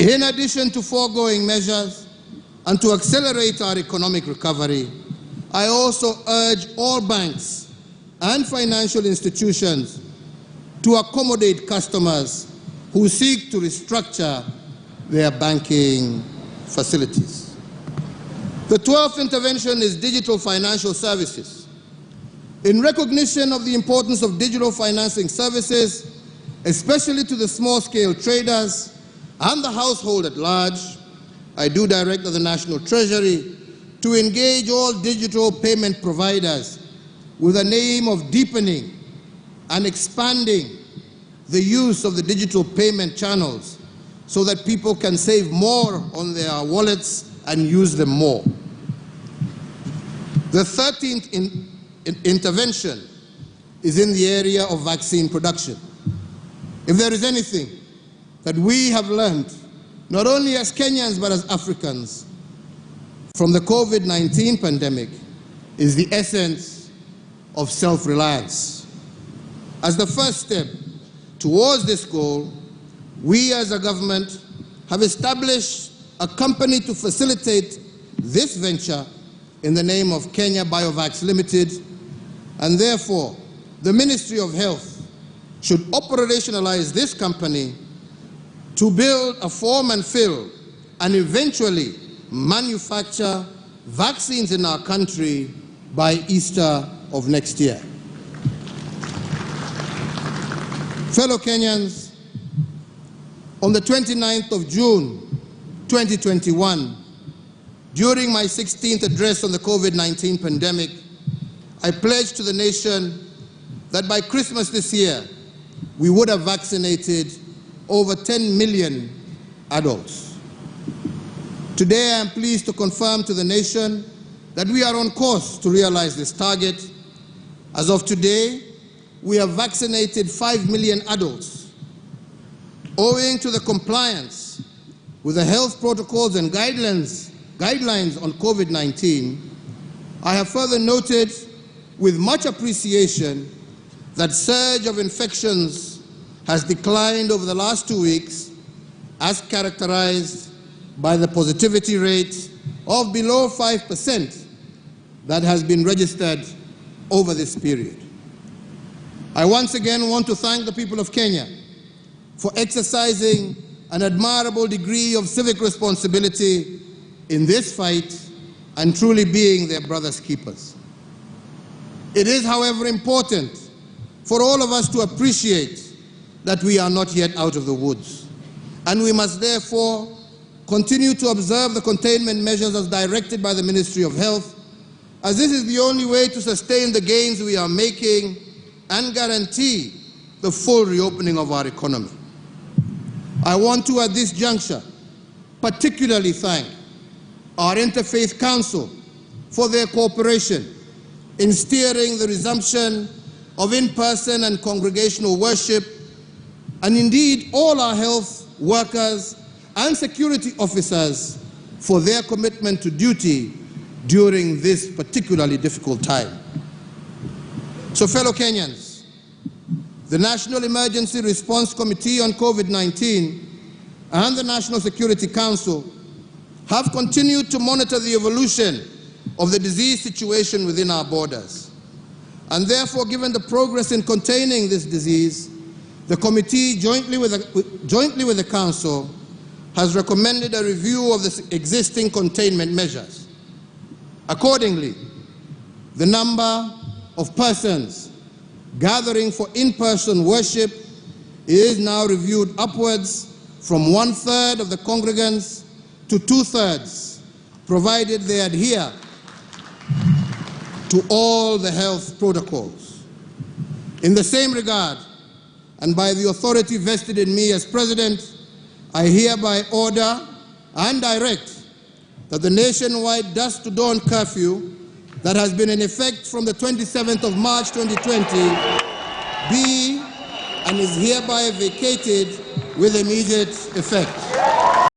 In addition to foregoing measures and to accelerate our economic recovery, I also urge all banks and financial institutions to accommodate customers who seek to restructure their banking facilities. The 12th intervention is digital financial services. In recognition of the importance of digital financing services, especially to the small-scale traders and the household at large, I do direct the National Treasury to engage all digital payment providers with the aim of deepening and expanding the use of the digital payment channels so that people can save more on their wallets and use them more. The 13th intervention is in the area of vaccine production. If there is anything that we have learned, not only as Kenyans but as Africans, from the COVID-19 pandemic, is the essence of self-reliance. As the first step towards this goal, we as a government have established a company to facilitate this venture in the name of Kenya Biovax Limited, and therefore the Ministry of Health should operationalize this company to build a form and fill and eventually manufacture vaccines in our country by Easter of next year. Fellow Kenyans, on the 29th of June 2021, during my 16th address on the COVID-19 pandemic, I pledged to the nation that by Christmas this year, we would have vaccinated over 10 million adults. Today, I am pleased to confirm to the nation that we are on course to realize this target. As of today, we have vaccinated 5 million adults. Owing to the compliance with the health protocols and guidelines on COVID-19, I have further noted with much appreciation that surge of infections has declined over the last 2 weeks, as characterized by the positivity rate of below 5% that has been registered over this period. I once again want to thank the people of Kenya for exercising an admirable degree of civic responsibility in this fight and truly being their brother's keepers. It is, however, important for all of us to appreciate that we are not yet out of the woods, and we must therefore continue to observe the containment measures as directed by the Ministry of Health, as this is the only way to sustain the gains we are making and guarantee the full reopening of our economy. I want to, at this juncture, particularly thank our Interfaith Council for their cooperation in steering the resumption of in-person and congregational worship, and indeed all our health workers and security officers for their commitment to duty during this particularly difficult time. So, fellow Kenyans, the National Emergency Response Committee on COVID-19 and the National Security Council have continued to monitor the evolution of the disease situation within our borders. And therefore, given the progress in containing this disease, the committee, jointly with the Council, has recommended a review of the existing containment measures. Accordingly, the number of persons gathering for in-person worship is now reviewed upwards from 1/3 of the congregants to 2/3, provided they adhere to all the health protocols. In the same regard, and by the authority vested in me as President, I hereby order and direct that the nationwide dusk to dawn curfew that has been in effect from the 27th of March 2020 be and is hereby vacated with immediate effect.